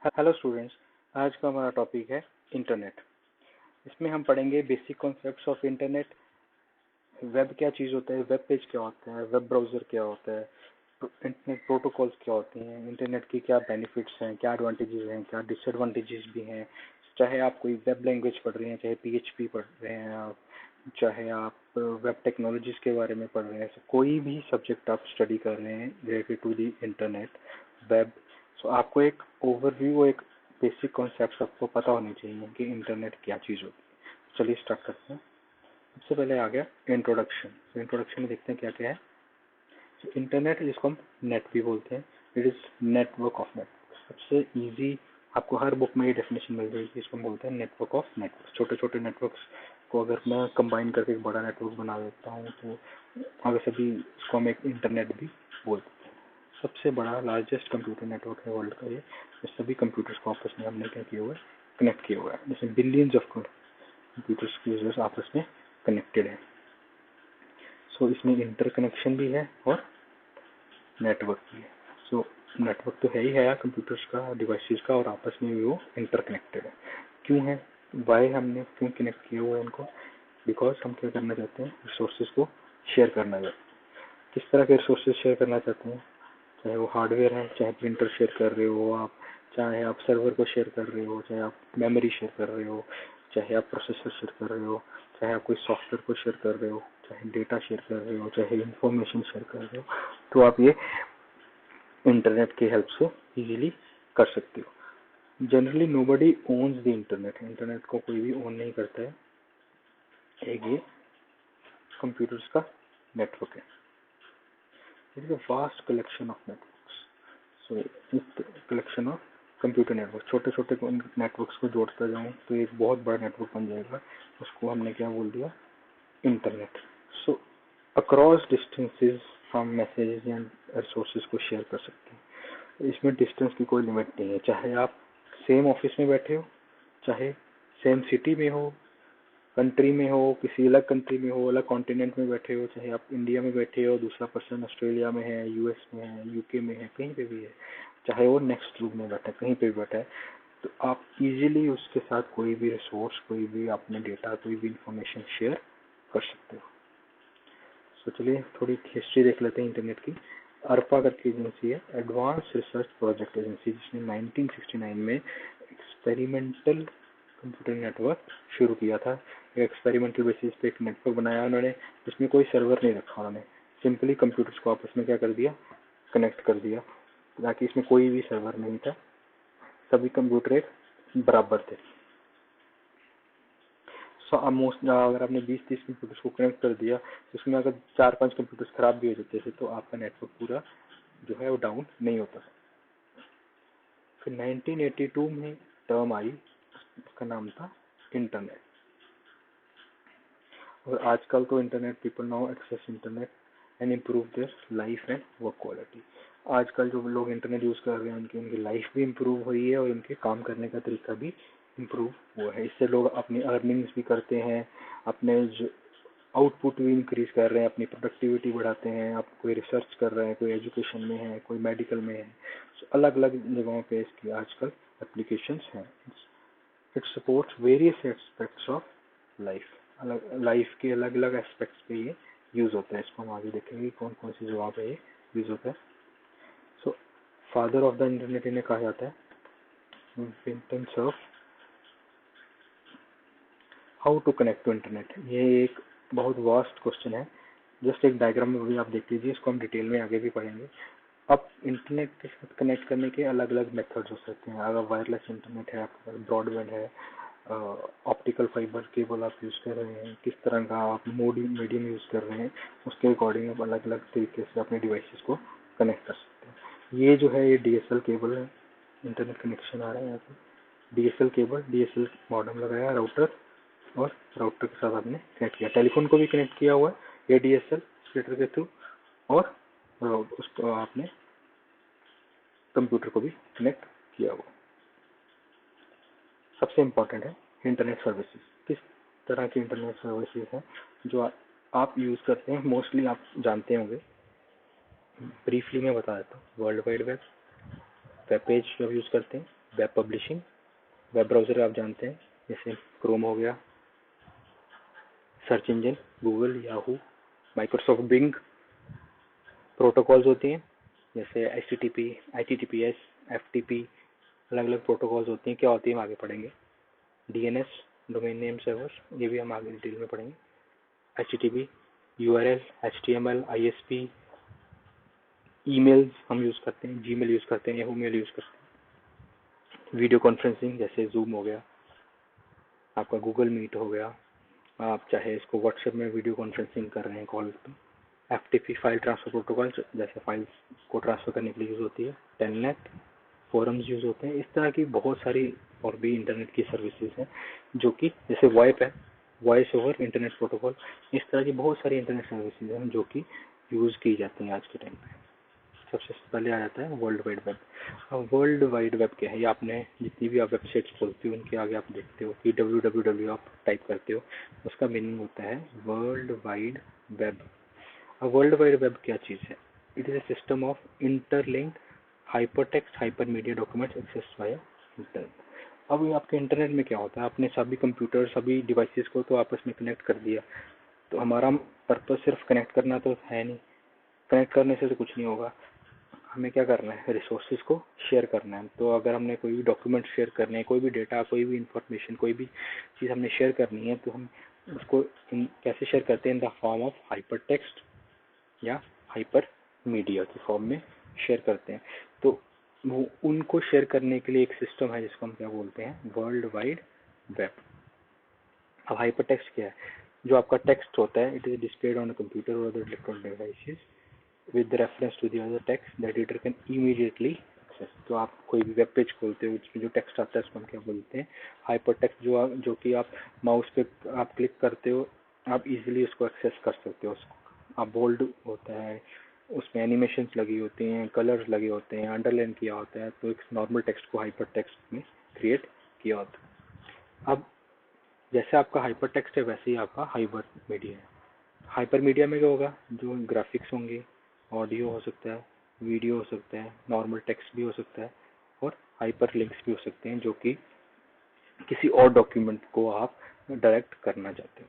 Hello students. आज का हमारा टॉपिक है इंटरनेट। इसमें हम पढ़ेंगे basic concepts of internet. Web क्या चीज़ होता है, वेब पेज क्या होता है, वेब ब्राउज़र क्या होता है, इंटरनेट प्रोटोकॉल्स क्या होते हैं, इंटरनेट की क्या बेनिफिट्स हैं, क्या एडवांटेजेस हैं, क्या डिसएडवांटेजेस भी हैं। चाहे आप कोई वेब लैंग्वेज पढ़ रहे हैं, चाहे PHP पढ़ रहे हैं आप, चाहे आप वेब टेक्नोलॉजीज के बारे में पढ़ रहे हैं, कोई भी सब्जेक्ट आप स्टडी कर रहे हैं related to the internet web, so आपको एक ओवरव्यू, एक बेसिक कॉन्सेप्ट आपको पता होनी चाहिए कि इंटरनेट क्या चीज़ होती है। चलिए स्टार्ट करते हैं। सबसे पहले आ गया इंट्रोडक्शन। तो इंट्रोडक्शन में देखते हैं क्या क्या है। तो इंटरनेट, जिसको हम नेट भी बोलते हैं, it is network of network. सबसे इजी आपको हर बुक में ये डेफिनेशन मिल जाएगी, इसको हम बोलते हैं नेटवर्क ऑफ नेटवर्क। छोटे छोटे नेटवर्क्स को अगर मैं कंबाइन करके एक बड़ा नेटवर्क बना देता हूँ तो अगर सभी इसको हम एक इंटरनेट भी बोलते हैं। सबसे बड़ा लार्जेस्ट कंप्यूटर नेटवर्क है वर्ल्ड का ये। इस सभी कंप्यूटर्स को आपस में हमने क्या किया हुआ है, कनेक्ट किया हुआ है। जैसे बिलियंस ऑफ कंप्यूटर्स यूजर्स आपस में कनेक्टेड है। सो इसमें इंटरकनेक्शन भी है और नेटवर्क भी है। सो नेटवर्क तो है ही है कंप्यूटर्स का, डिवाइसेस का, और आपस में भी वो इंटरकनेक्टेड है। क्यों है, वाई हमने क्यों कनेक्ट किया हुआ है इनको? बिकॉज हम क्या करना चाहते हैं, रिसोर्सेज को शेयर करना चाहते हैं। किस तरह के रिसोर्सेज शेयर करना चाहते हैं? चाहे वो हार्डवेयर है, चाहे प्रिंटर शेयर कर रहे हो आप, चाहे आप सर्वर को शेयर कर रहे हो, चाहे आप मेमोरी शेयर कर रहे हो, चाहे आप प्रोसेसर शेयर कर रहे हो, चाहे आप कोई सॉफ्टवेयर को शेयर कर रहे हो, चाहे डेटा शेयर कर रहे हो, चाहे इंफॉर्मेशन शेयर कर रहे हो, तो आप ये इंटरनेट की हेल्प से इजीली कर सकते हो। Generally nobody owns the internet. Internet को कोई भी ओन नहीं करता है। एक ये कंप्यूटर्स का नेटवर्क है। It is a vast collection of networks. So इस कलेक्शन ऑफ कंप्यूटर नेटवर्क, छोटे छोटे नेटवर्क्स को जोड़ता जाऊँ तो एक बहुत बड़ा नेटवर्क बन जाएगा। उसको हमने क्या बोल दिया, इंटरनेट। सो अक्रॉस डिस्टेंसेस हम मैसेजेस एंड रिसोर्सेज को शेयर कर सकते हैं। इसमें डिस्टेंस की कोई लिमिट नहीं है। चाहे आप सेम ऑफिस में बैठे हो, चाहे सेम सिटी में हो, कंट्री में हो, किसी अलग कंट्री में हो, अलग कॉन्टिनेंट में बैठे हो, चाहे आप इंडिया में बैठे हो, दूसरा पर्सन ऑस्ट्रेलिया में है, US में है, UK में है, कहीं पे भी है, चाहे वो नेक्स्ट रूम में बैठा है, कहीं पे भी बैठा है, तो आप इजीली उसके साथ कोई भी रिसोर्स, कोई भी अपने डेटा, कोई भी इंफॉर्मेशन शेयर कर सकते हो। तो चलिए थोड़ी हिस्ट्री देख लेते हैं इंटरनेट की। अर्पा करके एजेंसी है, एडवांस रिसर्च प्रोजेक्ट एजेंसी, जिसने 1969 में एक्सपेरिमेंटल कंप्यूटर नेटवर्क शुरू किया था। एक एक्सपेरिमेंटल बेसिस पे एक नेटवर्क बनाया उन्होंने, जिसमें कोई सर्वर नहीं रखा उन्होंने। सिंपली कंप्यूटर्स को आपस में क्या कर दिया, कनेक्ट कर दिया, ताकि इसमें कोई भी सर्वर नहीं था, सभी कंप्यूटर एक बराबर थे। अगर आपने 20-30 कंप्यूटर्स को कनेक्ट कर दिया तो उसमें अगर 4-5 कंप्यूटर्स खराब भी हो जाते थे तो आपका नेटवर्क पूरा जो है वो डाउन नहीं होता। फिर 1982 में टर्म आई, उसका नाम था इंटरनेट। और आजकल तो internet, people now access internet and improve their life and work quality. आजकल जो लोग इंटरनेट यूज कर रहे हैं उनकी लाइफ भी इम्प्रूव हुई है और उनके काम करने का तरीका भी इम्प्रूव हुआ है। इससे लोग अपनी अर्निंग्स भी करते हैं, अपने आउटपुट भी इंक्रीज कर रहे हैं, अपनी प्रोडक्टिविटी बढ़ाते हैं। आप कोई रिसर्च कर रहे हैं, कोई एजुकेशन में है, कोई मेडिकल में है, अलग अलग जगहों पे इसकी आजकल एप्लीकेशंस हैं। It supports various aspects of life. अलग लाइफ के अलग अलग एस्पेक्ट्स पे ये यूज होता है। इसको हम आगे देखेंगे कौन कौन सी जगह पे ये यूज होता है। So father of the internet इन्हें कहा जाता है। Vinton Cerf, how to connect to internet, ये एक बहुत वास्ट क्वेश्चन है। जस्ट एक डायग्राम में भी आप देख लीजिए, इसको हम डिटेल में आगे भी पढ़ेंगे। अब इंटरनेट के साथ कनेक्ट करने के अलग अलग मेथड्स हो सकते हैं। अगर वायरलेस इंटरनेट है, आपके पास ब्रॉडबैंड है, ऑप्टिकल फाइबर केबल आप यूज़ कर रहे हैं, किस तरह का आप मीडियम यूज़ कर रहे हैं, उसके अकॉर्डिंग आप अलग अलग तरीके से अपने डिवाइसेस को कनेक्ट कर सकते हैं। ये जो है ये DSL केबल है, इंटरनेट कनेक्शन आ रहा है यहाँ पे। DSL केबल, DSL मॉडेम लगाया, राउटर, और राउटर के साथ आपने कनेक्ट किया। टेलीफोन को भी कनेक्ट किया हुआ है ADSL स्प्लिटर के थ्रू, और उसको आपने कंप्यूटर को भी कनेक्ट किया हुआ। सबसे इम्पोर्टेंट है इंटरनेट सर्विसेज। किस तरह की इंटरनेट सर्विसेज हैं जो आप यूज़ करते हैं, मोस्टली आप जानते होंगे। ब्रीफली मैं बता देता हूँ। World wide web, web page जब यूज़ करते हैं, वेब पब्लिशिंग, वेब ब्राउज़र आप जानते हैं जैसे क्रोम हो गया, search engine Google, Yahoo, Microsoft Bing. Protocols होती हैं जैसे HTTP, HTTPS, FTP, अलग अलग प्रोटोकॉल्स होती हैं। क्या होती है हम आगे पढ़ेंगे। DNS, डोमेन नेम सर्वर, ये भी हम आगे डिटेल में पढ़ेंगे। HTTP, URL, HTML, ISP, emails हम यूज़ करते हैं, जीमेल यूज़ करते हैं, याहू मेल यूज़ करते हैं। वीडियो कॉन्फ्रेंसिंग जैसे जूम हो गया, आपका गूगल मीट हो गया, आप चाहे इसको व्हाट्सएप में वीडियो कॉन्फ्रेंसिंग कर रहे हैं कॉल पे। FTP फाइल ट्रांसफर प्रोटोकॉल जैसे फाइल्स को ट्रांसफर करने के लिए यूज़ होती है। टेलनेट, फोरम्स यूज़ होते हैं। इस तरह की बहुत सारी और भी इंटरनेट की सर्विसेज हैं जो कि जैसे वॉइप है, वॉइस ओवर इंटरनेट प्रोटोकॉल, इस तरह की बहुत सारी इंटरनेट सर्विसेज हैं जो कि यूज़ की जाती हैं आज के टाइम पे। सबसे पहले आ जाता है वर्ल्ड वाइड वेब। अब वर्ल्ड वाइड वेब क्या है, ये आपने जितनी भी आप वेबसाइट्स खोलते हो उनके आगे आप देखते हो कि www आप टाइप करते हो, उसका मीनिंग होता है वर्ल्ड वाइड वेब। अब वर्ल्ड वाइड वेब क्या चीज़ है? It is a system of interlinked hypertext hypermedia documents access via internet. अब ये आपके इंटरनेट में क्या होता है, आपने सभी कंप्यूटर सभी डिवाइसेस को तो आपस में कनेक्ट कर दिया, तो हमारा पर्पस सिर्फ कनेक्ट करना तो है नहीं। कनेक्ट करने से तो कुछ नहीं होगा, हमें क्या करना है, रिसोर्सेज को शेयर करना है। तो अगर हमने कोई भी डॉक्यूमेंट शेयर करने हैं, कोई भी डेटा, कोई भी इंफॉर्मेशन, कोई भी चीज़ हमने शेयर करनी है, तो हम उसको कैसे शेयर करते हैं, in the form of hyper text या हाइपर मीडिया की फॉर्म में शेयर करते हैं। तो वो उनको शेयर करने के लिए एक सिस्टम है जिसको हम क्या बोलते हैं, वर्ल्ड वाइड वेब। अब हाइपर टेक्स्ट क्या है? जो आपका टेक्स्ट होता है, it is displayed on a computer और other electronic devices with reference to the other text that reader can immediately access। तो आप कोई भी वेब पेज खोलते हो, उसमें जो टेक्स्ट आता है उसको हम क्या बोलते हैं, हाइपर टेक्स्ट। जो कि आप माउस पे आप क्लिक करते हो, आप इजीली उसको एक्सेस कर सकते हो। उसको आप बोल्ड होता है, उसमें एनिमेशंस लगी होती हैं, कलर्स लगे होते हैं, अंडरलाइन किया होता है, तो एक नॉर्मल टेक्स्ट को हाइपर टेक्स्ट में क्रिएट किया होता है। अब जैसे आपका हाइपर टेक्स्ट है वैसे ही आपका हाइपर मीडिया है। हाइपर मीडिया में क्या होगा, जो ग्राफिक्स होंगे, ऑडियो हो सकता है, वीडियो हो सकता है, नॉर्मल टेक्स्ट भी हो सकता है, और हाइपर लिंक्स भी हो सकते हैं जो कि किसी और डॉक्यूमेंट को आप डायरेक्ट करना चाहते हो।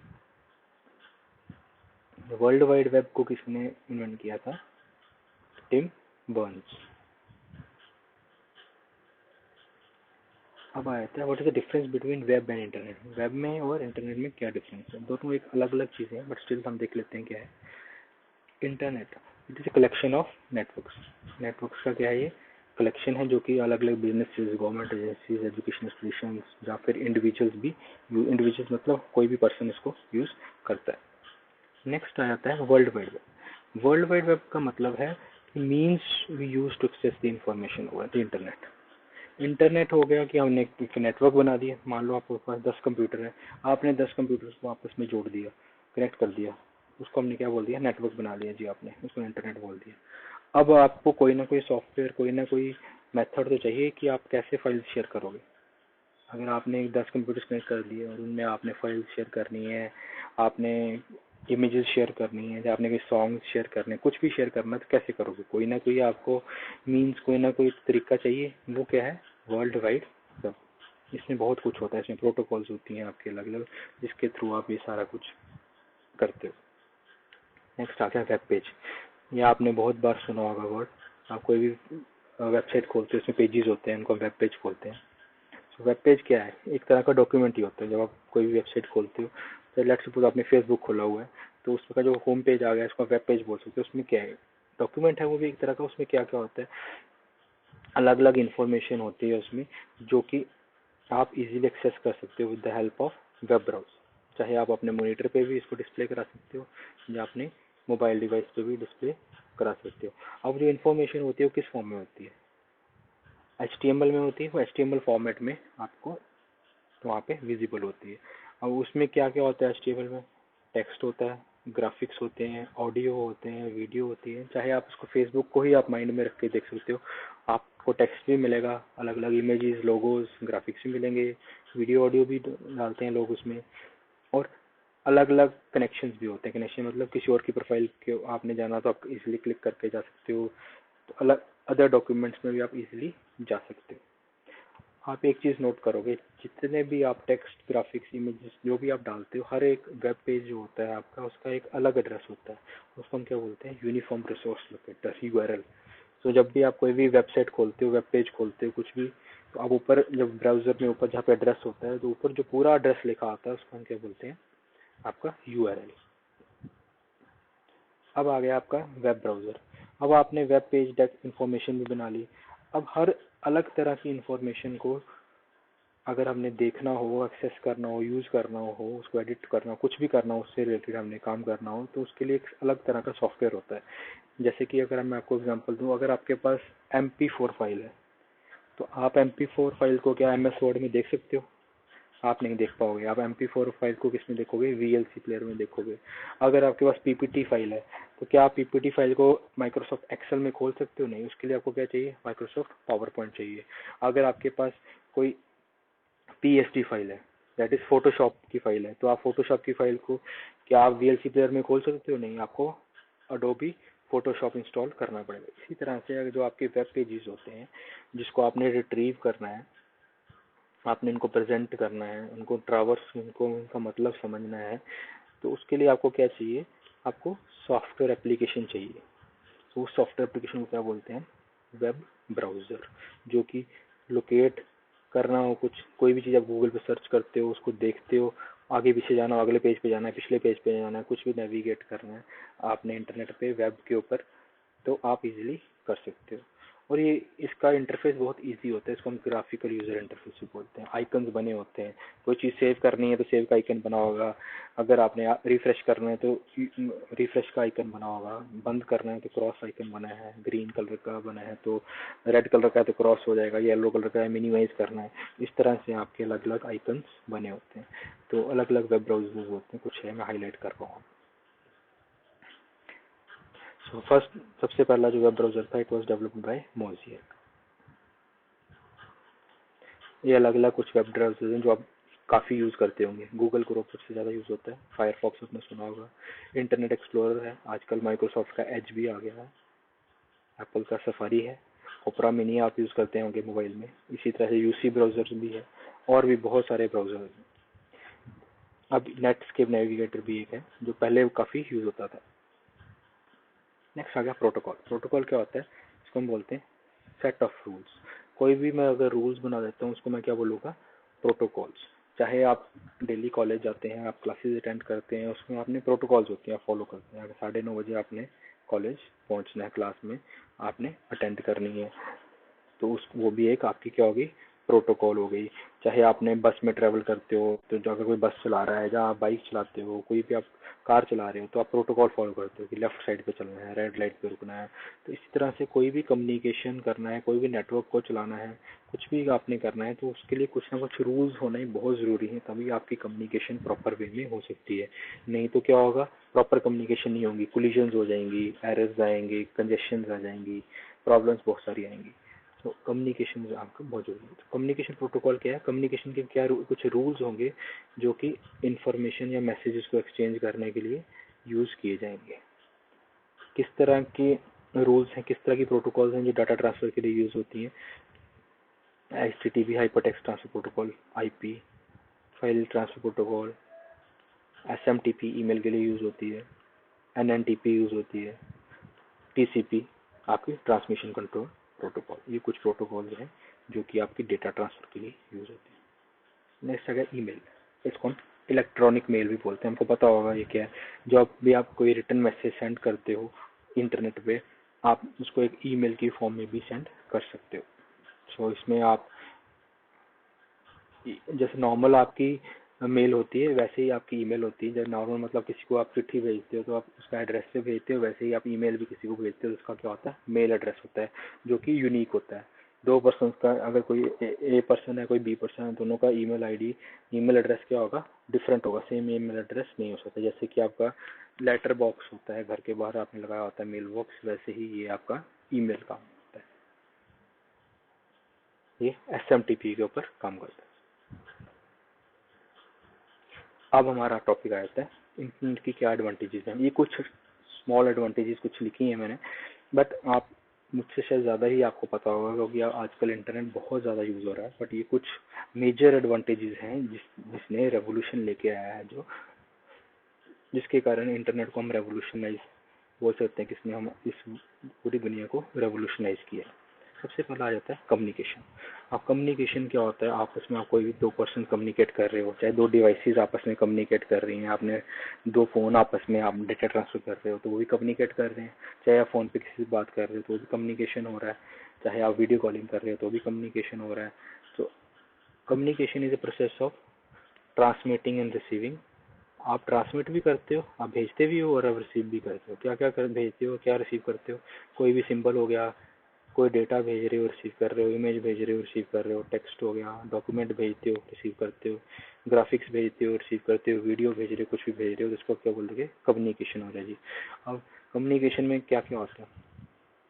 वर्ल्ड वाइड वेब को किसने इन्वेंट किया था? Tim Berners. अब आया था what is the difference between web and internet. Web में और इंटरनेट में क्या डिफरेंस है? दोनों एक अलग अलग चीज़ें हैं, बट स्टिल हम देख लेते हैं क्या है। Internet it is a collection of networks. Networks का क्या है, ये कलेक्शन है जो कि अलग अलग businesses, government agencies, education institution या फिर इंडिविजुअल्स भी, इंडिविजुअल्स मतलब कोई भी पर्सन इसको यूज करता है। नेक्स्ट आ जाता है world wide web. World wide web का मतलब है means we use to access the information over the internet. Internet हो गया कि हमने एक नेटवर्क बना दिया। मान लो आपके पास 10 कंप्यूटर है, आपने 10 कंप्यूटर्स को आपस में जोड़ दिया, कनेक्ट कर दिया, उसको हमने क्या बोल दिया, नेटवर्क बना लिया जी, आपने उसको इंटरनेट बोल दिया। अब आपको कोई ना कोई सॉफ्टवेयर, कोई ना कोई मेथड तो चाहिए कि आप कैसे फाइल शेयर करोगे। अगर आपने 10 कंप्यूटर्स कनेक्ट कर दिए और उनमें आपने फाइल शेयर करनी है, आपने इमेजेस शेयर करनी है, या आपने कोई सॉन्ग शेयर करने हैं, कुछ भी शेयर करना है, तो कैसे करोगे? कोई ना कोई आपको मीन्स, कोई ना कोई तरीका चाहिए। वो क्या है? World wide web. इसमें बहुत कुछ होता है, इसमें प्रोटोकॉल्स होती हैं आपके अलग अलग, जिसके थ्रू आप ये सारा कुछ करते हो। नेक्स्ट आ गया वेब पेज। ये आपने बहुत बार सुना होगा वर्ड। आप कोई भी वेबसाइट खोलते हो, उसमें पेजेस होते हैं, उनको वेब पेज खोलते हैं। तो वेब पेज क्या है? एक तरह का डॉक्यूमेंट ही होता है। जब आप कोई भी वेबसाइट खोलते हो, तो लेट्स सपोज आपने फेसबुक खोला हुआ है, तो उसका जो होम पेज आ गया, इसको वेब पेज बोल सकते हो। उसमें क्या है, डॉक्यूमेंट है वो भी एक तरह का। उसमें क्या क्या होता है, अलग अलग इंफॉर्मेशन होती है उसमें, जो कि आप इजीली एक्सेस कर सकते हो with the help of web browser. चाहे आप अपने मॉनिटर पे भी इसको डिस्प्ले करा सकते हो, या अपने मोबाइल डिवाइस पे भी डिस्प्ले करा सकते हो। अब जो इन्फॉर्मेशन होती है वो किस फॉर्म में होती है? HTML में होती है। वो HTML फॉर्मेट में आपको वहाँ पे विजिबल होती है। अब उसमें क्या क्या होता है HTML में? टेक्स्ट होता है, ग्राफिक्स होते हैं, ऑडियो होते हैं, वीडियो होती है। चाहे आप उसको फेसबुक को ही आप माइंड में रख के देख सकते हो, आपको टेक्स्ट भी मिलेगा, अलग अलग इमेजेस, लोगोज, ग्राफिक्स भी मिलेंगे, वीडियो ऑडियो भी डालते हैं लोग उसमें, और अलग अलग कनेक्शंस भी होते हैं। कनेक्शन मतलब किसी और की प्रोफाइल के आपने जाना तो आप इजीली क्लिक करके जा सकते हो, तो अलग अदर डॉक्यूमेंट्स में भी आप इजीली जा सकते हो। आप एक चीज़ नोट करोगे, जितने भी आप टेक्स्ट, ग्राफिक्स, इमेजेस जो भी आप डालते हो, हर एक वेब पेज जो होता है आपका, उसका एक अलग एड्रेस होता है। उसको हम क्या बोलते हैं? Uniform resource locator, URL. तो जब भी आप कोई भी वेबसाइट खोलते हो, वेब पेज खोलते हो, कुछ भी, तो आप ऊपर जब ब्राउजर में ऊपर जहाँ पे एड्रेस होता है, तो ऊपर जो पूरा एड्रेस लिखा आता है उसको हम क्या बोलते हैं? आपका यूआरएल। अब आ गया आपका वेब ब्राउजर। अब आपने वेब पेज डेक इन्फॉर्मेशन भी बना ली। अब हर अलग तरह की इन्फॉर्मेशन को अगर हमने देखना हो, एक्सेस करना हो, यूज़ करना हो, उसको एडिट करना हो, कुछ भी करना हो, उससे रिलेटेड हमने काम करना हो, तो उसके लिए एक अलग तरह का सॉफ्टवेयर होता है। जैसे कि अगर मैं आपको एग्जांपल दूं, अगर आपके पास MP4 फाइल है, तो आप MP4 फाइल को क्या MS वर्ड में देख सकते हो? आप नहीं देख पाओगे। आप MP4 फाइल को किस में देखोगे? VLC प्लेयर में देखोगे। अगर आपके पास PPT फाइल है, तो क्या आप PPT फाइल को माइक्रोसॉफ्ट एक्सेल में खोल सकते हो? नहीं। उसके लिए आपको क्या चाहिए? माइक्रोसॉफ्ट पावर पॉइंट चाहिए। अगर आपके पास कोई PSD फाइल है, दैट इज फोटोशॉप की फाइल है, तो आप फोटोशॉप की फाइल को क्या आप VLC प्लेयर में खोल सकते हो? नहीं। आपको अडोबी फोटोशॉप इंस्टॉल करना पड़ेगा। इसी तरह से अगर जो आपके वेब पेजेस होते हैं, जिसको आपने रिट्रीव करना है, आपने इनको प्रेजेंट करना है, उनको ट्रावर्स, उनको उनका मतलब समझना है, तो उसके लिए आपको क्या चाहिए? आपको सॉफ्टवेयर एप्लीकेशन चाहिए। तो उस सॉफ्टवेयर एप्लीकेशन को क्या बोलते हैं? Web browser. जो कि लोकेट करना हो, कुछ कोई भी चीज़ आप गूगल पे सर्च करते हो, उसको देखते हो, आगे पीछे जाना हो, अगले पेज पे जाना है, पिछले पेज पे जाना है, कुछ भी नेविगेट करना है आपने इंटरनेट पे, वेब के ऊपर, तो आप इजीली कर सकते हो। और ये इसका इंटरफेस बहुत इजी होता है। इसको हम ग्राफिकल यूजर इंटरफेस भी बोलते हैं। आइकन्स बने होते हैं। कोई चीज़ सेव करनी है तो सेव का आइकन बना होगा। अगर आपने रिफ्रेश करना है तो रिफ्रेश का आइकन बना होगा। बंद करना है तो क्रॉस आइकन बना है। ग्रीन कलर का बना है तो रेड कलर का है तो क्रॉस हो जाएगा। येलो कलर का है, मिनिमाइज करना है। इस तरह से आपके अलग अलग आइकन्स बने होते हैं। तो अलग अलग वेब ब्राउजर्स होते हैं, कुछ है मैं हाईलाइट कर रहा हूँ। सो फर्स्ट, सबसे पहला जो वेब ब्राउजर था, it was developed by Mozilla. ये अलग अलग कुछ वेब ब्राउजर हैं जो आप काफ़ी यूज़ करते होंगे। गूगल क्रोम सबसे ज़्यादा यूज़ होता है। फायरफॉक्स आपने सुना होगा। इंटरनेट एक्सप्लोरर है। आजकल माइक्रोसॉफ्ट का एज भी आ गया है। एप्पल का सफारी है। ओपरा मिनी आप यूज़ करते होंगे मोबाइल में। इसी तरह से यूसी ब्राउजर भी है, और भी बहुत सारे ब्राउजर हैं। अब नेटस्केप नेविगेटर भी एक है जो पहले काफ़ी यूज़ होता था। नेक्स्ट आ गया प्रोटोकॉल। प्रोटोकॉल क्या होता है? इसको हम बोलते हैं सेट ऑफ रूल्स। कोई भी मैं अगर रूल्स बना देता हूँ, उसको मैं क्या बोलूँगा? प्रोटोकॉल्स। चाहे आप डेली कॉलेज जाते हैं, आप क्लासेस अटेंड करते हैं, उसमें आपने प्रोटोकॉल्स होते हैं, आप फॉलो करते हैं। अगर 9:30 बजे आपने कॉलेज पहुँचना है, क्लास में आपने अटेंड करनी है, तो उस वो भी एक आपकी क्या होगी? प्रोटोकॉल हो गई। चाहे आपने बस में ट्रेवल करते हो, तो जो अगर कोई बस चला रहा है, जहाँ आप बाइक चलाते हो, कोई भी आप कार चला रहे हो, तो आप प्रोटोकॉल फॉलो करते हो कि लेफ्ट साइड पे चलना है, रेड लाइट पे रुकना है। तो इसी तरह से कोई भी कम्युनिकेशन करना है, कोई भी नेटवर्क को चलाना है, कुछ भी आपने करना है, तो उसके लिए कुछ ना कुछ रूल्स होना ही बहुत ज़रूरी है, तभी आपकी कम्युनिकेशन प्रॉपर वे में हो सकती है। नहीं तो क्या होगा? प्रॉपर कम्युनिकेशन नहीं होगी, कोलिजन्स हो जाएंगी, एरर्स आएंगे, कंजेशन आ जाएंगी, प्रॉब्लम्स बहुत सारी आएंगी। तो कम्युनिकेशन आपका बहुत जरूरी है। तो कम्युनिकेशन प्रोटोकॉल क्या है? कम्युनिकेशन के क्या कुछ रूल्स होंगे जो कि इंफॉर्मेशन या मैसेजेस को एक्सचेंज करने के लिए यूज़ किए जाएंगे। किस तरह के रूल्स हैं, किस तरह की प्रोटोकॉल्स हैं जो डाटा ट्रांसफर के लिए यूज़ होती हैं? HTTP hyper text transfer protocol, IP file transfer protocol, SMTP email के लिए यूज़ होती है, NNTP यूज़ होती है, TCP आपकी ट्रांसमिशन कंट्रोल प्रोटोकॉल। ये कुछ प्रोटोकॉल हैं जो कि आपकी डेटा ट्रांसफर के लिए यूज़ होते हैं। नेक्स्ट आ गया ईमेल। इसको हम इलेक्ट्रॉनिक मेल भी बोलते हैं। हमको पता होगा ये क्या है। जब भी आप कोई रिटर्न मैसेज सेंड करते हो इंटरनेट पे, आप उसको एक ईमेल की फॉर्म में भी सेंड कर सकते हो। सो इसमें आप जैसे नॉर्मल आपकी मेल होती है, वैसे ही आपकी ईमेल होती है। जब नॉर्मल मतलब किसी को आप चिट्ठी भेजते हो तो आप उसका एड्रेस से भेजते हो, वैसे ही आप ईमेल भी किसी को भेजते हो, उसका क्या होता है? मेल एड्रेस होता है, जो कि यूनिक होता है। दो पर्सन का, अगर कोई ए पर्सन है, कोई बी पर्सन है, दोनों का ईमेल आईडी, ईमेल एड्रेस क्या होगा? डिफरेंट होगा। सेम ईमेल एड्रेस नहीं हो सकता। जैसे कि आपका लेटर बॉक्स होता है, घर के बाहर आपने लगाया होता है मेल बॉक्स, वैसे ही ये आपका ईमेल काम होता है। ये SMTP के ऊपर काम करता है। अब हमारा टॉपिक आ जाता है इंटरनेट की क्या एडवांटेजेस हैं। ये कुछ स्मॉल एडवांटेजेस कुछ लिखी हैं मैंने, बट आप मुझसे शायद ज़्यादा ही आपको पता होगा, क्योंकि आजकल इंटरनेट बहुत ज़्यादा यूज़ हो रहा है। बट ये कुछ मेजर एडवांटेजेस हैं जिसने रेवोल्यूशन लेके आया है, जिसके कारण इंटरनेट को हम रेवोल्यूशनाइज बोल सकते हैं, किसने हम इस पूरी दुनिया को रेवोल्यूशनाइज किया। सबसे पहला आ जाता है कम्युनिकेशन। अब कम्युनिकेशन क्या होता है? आपस में आप कोई भी दो पर्सन कम्युनिकेट कर रहे हो, चाहे दो डिवाइसेस आपस में कम्युनिकेट कर रही हैं, आपने दो फोन आपस में आप डेटा ट्रांसफर कर रहे हो तो वो भी कम्युनिकेट कर रहे हैं, चाहे आप फोन पे किसी से बात कर रहे हो तो वो भी कम्युनिकेशन हो रहा है, चाहे आप वीडियो कॉलिंग कर रहे हो तो भी कम्युनिकेशन हो रहा है। तो communication is a process of transmitting and receiving. आप ट्रांसमिट भी करते हो, आप भेजते भी हो और आप रिसीव भी करते हो। क्या क्या भेजते हो, क्या रिसीव करते हो? कोई भी सिंबल हो गया, कोई डेटा भेज रहे हो रिसीव कर रहे हो, इमेज भेज रहे हो रिसीव कर रहे हो, टेक्स्ट हो गया, डॉक्यूमेंट भेजते हो रिसीव करते हो, ग्राफिक्स भेजते हो रिसीव करते हो, वीडियो भेज रहे हो, कुछ भी भेज रहे हो, तो इसको क्या बोल देंगे? कम्युनिकेशन हो रहा है जी। अब कम्युनिकेशन में क्या क्या होता है?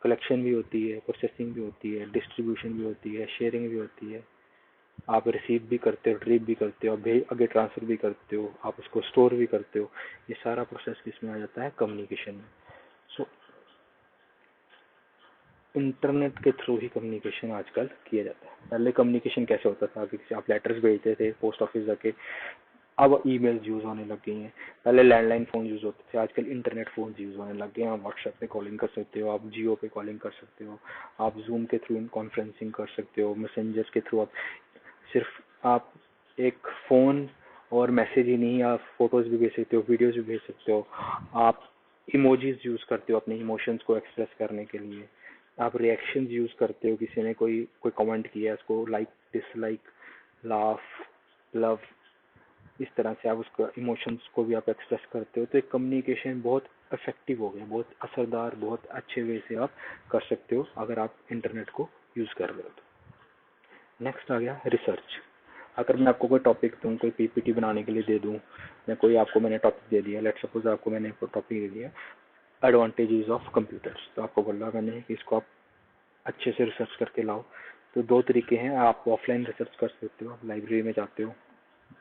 कलेक्शन भी होती है, प्रोसेसिंग भी होती है, डिस्ट्रीब्यूशन भी होती है, शेयरिंग भी होती है, आप रिसीव भी करते हो, रिट्रीव भी करते हो, आप आगे ट्रांसफर भी करते हो, आप उसको स्टोर भी करते हो। ये सारा प्रोसेस किसमें आ जाता है? कम्युनिकेशन में। सो इंटरनेट के थ्रू ही कम्युनिकेशन आजकल किया जाता है। पहले कम्युनिकेशन कैसे होता था? कि आप लेटर्स भेजते थे पोस्ट ऑफिस जाके, अब ईमेल्स यूज होने लग गई हैं। पहले लैंडलाइन फोन यूज होते थे, आजकल इंटरनेट फोन यूज होने लग गए हैं। आप व्हाट्सएप पे कॉलिंग कर सकते हो, आप जियो पे कॉलिंग कर सकते हो, आप जूम के थ्रू कॉन्फ्रेंसिंग कर सकते हो, मैसेंजर्स के थ्रू आप सिर्फ आप एक फोन और मैसेज ही नहीं, आप फोटोज भी भेज सकते हो, वीडियोज भी भेज सकते हो, आप इमोजीज यूज करते हो अपने इमोशंस को एक्सप्रेस करने के लिए, आप रिएक्शंस यूज करते हो, किसी ने कोई कोई कमेंट किया है उसको लाइक, डिसलाइक, लाफ, लव, इस तरह से आप उसका इमोशंस को भी आप एक्सप्रेस करते हो। तो एक कम्युनिकेशन बहुत इफेक्टिव हो गया, बहुत असरदार, बहुत अच्छे वे से आप कर सकते हो अगर आप इंटरनेट को यूज कर रहे हो तो। नेक्स्ट आ गया रिसर्च। अगर मैं आपको कोई टॉपिक दूँ, कोई पीपीटी बनाने के लिए दे दूँ, या कोई आपको मैंने टॉपिक दे दिया, लेट्स सपोज आपको मैंने टॉपिक दे दिया एडवांटेजेस ऑफ कंप्यूटर्स, तो आपको बोला मैंने कि इसको आप अच्छे से रिसर्च करके लाओ। तो दो तरीके हैं, आप ऑफलाइन रिसर्च कर सकते हो, आप लाइब्रेरी में जाते हो,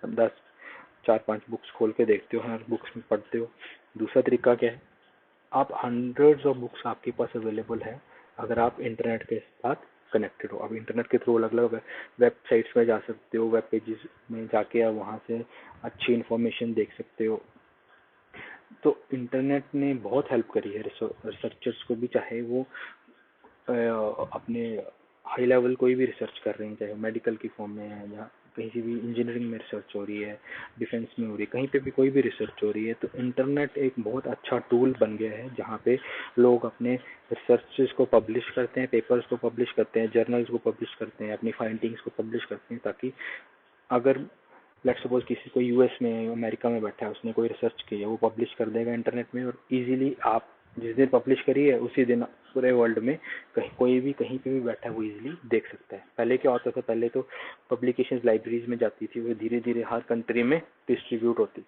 10 4-5 बुक्स खोल के देखते हो, हर बुक्स में पढ़ते हो। दूसरा तरीका क्या है? आप हंड्रेड्स ऑफ बुक्स आपके पास अवेलेबल है अगर आप इंटरनेट के साथ कनेक्टेड हो। अब इंटरनेट के थ्रू अलग अलग वेबसाइट्स में जा सकते हो, वेब पेजेस में जाके आप वहाँ से अच्छी इन्फॉर्मेशन देख सकते हो। तो इंटरनेट ने बहुत हेल्प करी है रिसर्चर्स को भी, चाहे वो अपने हाई लेवल कोई भी रिसर्च कर रहे हैं, चाहे मेडिकल की फॉर्म में है या कहीं से भी इंजीनियरिंग में रिसर्च हो रही है, डिफेंस में हो रही है, कहीं पे भी कोई भी रिसर्च हो रही है, तो इंटरनेट एक बहुत अच्छा टूल बन गया है जहाँ पे लोग अपने रिसर्चेस को पब्लिश करते हैं, पेपर्स को पब्लिश करते हैं, जर्नल्स को पब्लिश करते हैं, अपनी फाइंडिंग्स को पब्लिश करते हैं, ताकि अगर लेट्स सपोज किसी को यूएस में, अमेरिका में बैठा है, उसने कोई रिसर्च की है, वो पब्लिश कर देगा इंटरनेट में, और इजीली आप जिस दिन पब्लिश करी है उसी दिन पूरे वर्ल्ड में कहीं कोई भी कहीं पे भी बैठा है वो इजीली देख सकता है। पहले क्या होता था? पहले तो पब्लिकेशंस लाइब्रेरीज में जाती थी, वो धीरे धीरे हर कंट्री में डिस्ट्रीब्यूट होती थी।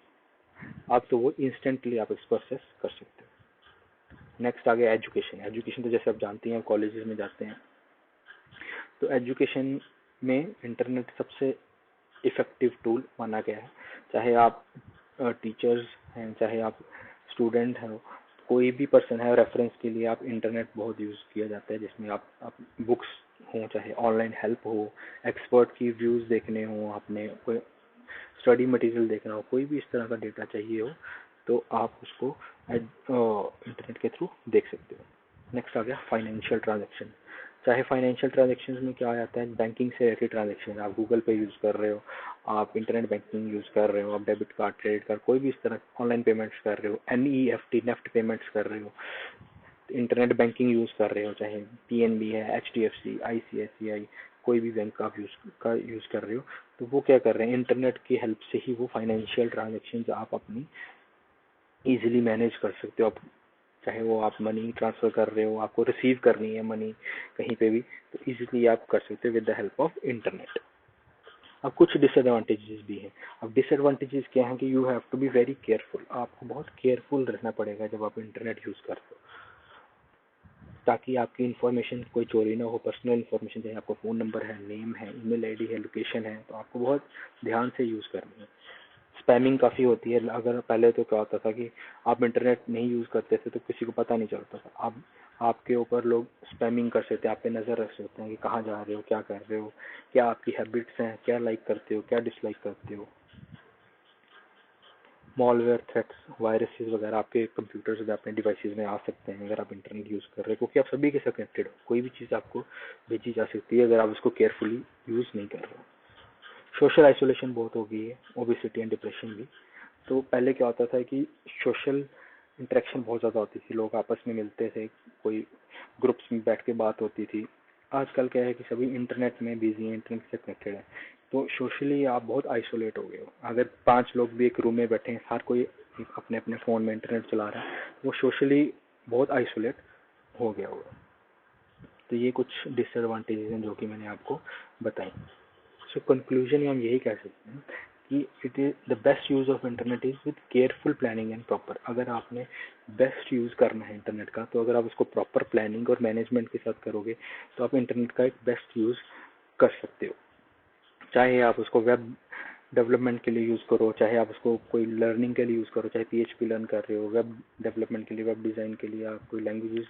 अब तो वो इंस्टेंटली आप इसको एक्सेस कर सकते हो। नेक्स्ट आ गया एजुकेशन। एजुकेशन तो जैसे आप जानते हैं, कॉलेजेस में जाते हैं, तो एजुकेशन में इंटरनेट सबसे इफेक्टिव टूल माना गया है। चाहे आप टीचर्स हैं, चाहे आप स्टूडेंट हैं, कोई भी पर्सन है, रेफरेंस के लिए आप इंटरनेट बहुत यूज़ किया जाता है, जिसमें आप बुक्स हो, चाहे ऑनलाइन हेल्प हो, एक्सपर्ट की व्यूज़ देखने हो, आपने कोई स्टडी मटेरियल देखना हो, कोई भी इस तरह का डेटा चाहिए हो, तो आप उसको इंटरनेट के थ्रू देख सकते हो। नेक्स्ट आ गया फाइनेंशियल ट्रांजेक्शन। चाहे फाइनेंशियल ट्रांजेक्शन में क्या आ जाता है? बैंकिंग से रिलेटेड ट्रांजेक्शन, आप गूगल पे यूज़ कर रहे हो, आप इंटरनेट बैंकिंग यूज़ कर रहे हो, आप डेबिट कार्ड, क्रेडिट कार्ड, कोई भी इस तरह ऑनलाइन पेमेंट्स कर रहे हो, NEFT नेफ्ट पेमेंट्स कर रहे हो, इंटरनेट बैंकिंग यूज़ कर रहे हो, चाहे PNB है, HDFC, ICICI, कोई भी बैंक आप यूज़ कर रहे हो, तो वो क्या कर रहे हैं? इंटरनेट की हेल्प से ही वो फाइनेंशियल ट्रांजेक्शन आप अपनी इजीली मैनेज कर सकते हो। आप चाहे वो आप मनी ट्रांसफ़र कर रहे हो, आपको रिसीव करनी है मनी कहीं पे भी, तो इजीली आप कर सकते हो with the help of internet. अब कुछ डिसएडवांटेजेस भी हैं। अब डिसएडवांटेजेस क्या हैं कि you have to be very careful. आपको बहुत केयरफुल रहना पड़ेगा जब आप इंटरनेट यूज़ करते हो, ताकि आपकी इन्फॉर्मेशन कोई चोरी ना हो। पर्सनल इन्फॉर्मेशन, चाहे आपका फ़ोन नंबर है, नेम है, ईमेल आईडी है, लोकेशन है, तो आपको बहुत ध्यान से यूज़ करनी है। स्पैमिंग काफ़ी होती है। अगर पहले तो क्या होता था कि आप इंटरनेट नहीं यूज़ करते थे तो किसी को पता नहीं चलता था। अब आपके ऊपर लोग स्पैमिंग कर सकते हैं, आप पे नज़र रख सकते हैं कि कहाँ जा रहे हो, क्या कर रहे हो, क्या आपकी हैबिट्स हैं, क्या लाइक करते हो, क्या डिसलाइक करते हो। मॉलवेयर थ्रेट्स, वायरसेस वगैरह आपके कंप्यूटर्स में, अपने डिवाइसेस में आ सकते हैं अगर आप इंटरनेट यूज़ कर रहे हो, क्योंकि आप सभी के साथ कनेक्टेड हो। कोई भी चीज़ आपको भेजी जा सकती है अगर आप उसको केयरफुली यूज़ नहीं कर रहे हो। सोशल आइसोलेशन बहुत हो गई है, ओबेसिटी एंड डिप्रेशन भी। तो पहले क्या होता था कि सोशल इंटरेक्शन बहुत ज़्यादा होती थी, लोग आपस में मिलते थे, कोई ग्रुप्स में बैठ के बात होती थी। आजकल क्या है कि सभी इंटरनेट में बिजी हैं, इंटरनेट से कनेक्टेड है, तो सोशली आप बहुत आइसोलेट हो गए हो। अगर 5 लोग भी एक रूम में बैठे हैं, हर कोई अपने अपने फ़ोन में इंटरनेट चला रहा है, वो सोशली बहुत आइसोलेट हो गया होगा। तो ये कुछ डिसएडवांटेजेस हैं जो कि मैंने आपको बताई। सो कंक्लूजन में हम यही कह सकते हैं कि it is the best use of internet is with careful planning and proper. अगर आपने बेस्ट यूज करना है इंटरनेट का, तो अगर आप उसको प्रॉपर प्लानिंग और मैनेजमेंट के साथ करोगे तो आप इंटरनेट का एक बेस्ट यूज कर सकते हो। चाहे आप उसको वेब डेवलपमेंट के लिए यूज़ करो, चाहे आप उसको कोई लर्निंग के लिए यूज़ करो, चाहे पीएचपी लर्न कर रहे हो, वेब डेवलपमेंट के लिए, वेब डिज़ाइन के लिए आप कोई लैंग्वेजेस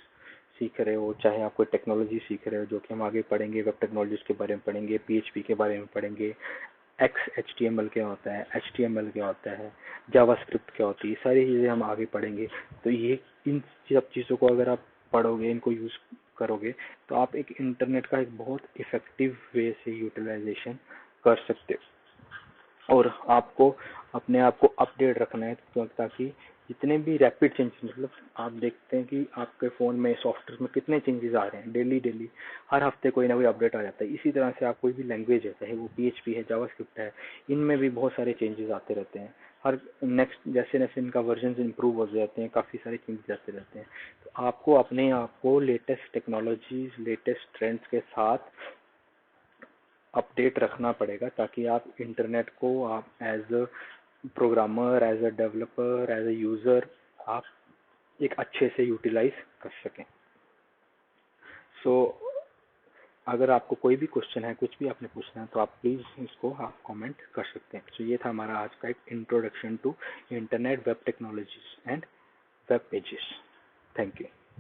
सीख रहे हो, चाहे आप कोई टेक्नोलॉजी सीख रहे हो, जो कि हम आगे पढ़ेंगे, वेब टेक्नोलॉजीज के बारे में पढ़ेंगे, पीएचपी के बारे में पढ़ेंगे, एचटीएमएल क्या होता है, एचटीएमएल क्या होता है, जावास्क्रिप्ट क्या होती है, सारी चीज़ें हम आगे पढ़ेंगे। तो ये इन सब चीज़ों को अगर आप पढ़ोगे, इनको यूज़ करोगे, तो आप एक इंटरनेट का एक बहुत इफेक्टिव वे से यूटिलाइजेशन कर सकते हो। और आपको अपने आप को अपडेट रखना है, ताकि जितने भी रैपिड चेंजेस, मतलब आप देखते हैं कि आपके फ़ोन में सॉफ्टवेयर में कितने चेंजेस आ रहे हैं, डेली डेली हर हफ्ते कोई ना कोई अपडेट आ जाता है। इसी तरह से आप कोई भी लैंग्वेज है, चाहे वो पीएचपी है, जावास्क्रिप्ट है, इनमें भी बहुत सारे चेंजेस आते रहते हैं। हर नेक्स्ट जैसे जैसे इनका वर्जन इम्प्रूव हो जाते हैं, काफ़ी सारे चेंजेस आते रहते हैं। तो आपको अपने आप को लेटेस्ट टेक्नोलॉजीज, लेटेस्ट ट्रेंड्स के साथ अपडेट रखना पड़ेगा, ताकि आप इंटरनेट को आप as a programmer, as a developer, as a user आप एक अच्छे से यूटिलाइज कर सकें। सो अगर आपको कोई भी क्वेश्चन है, कुछ भी आपने पूछना है, तो आप प्लीज़ इसको आप कमेंट कर सकते हैं। तो ये था हमारा आज का एक introduction to internet, web technologies and web pages. Thank you.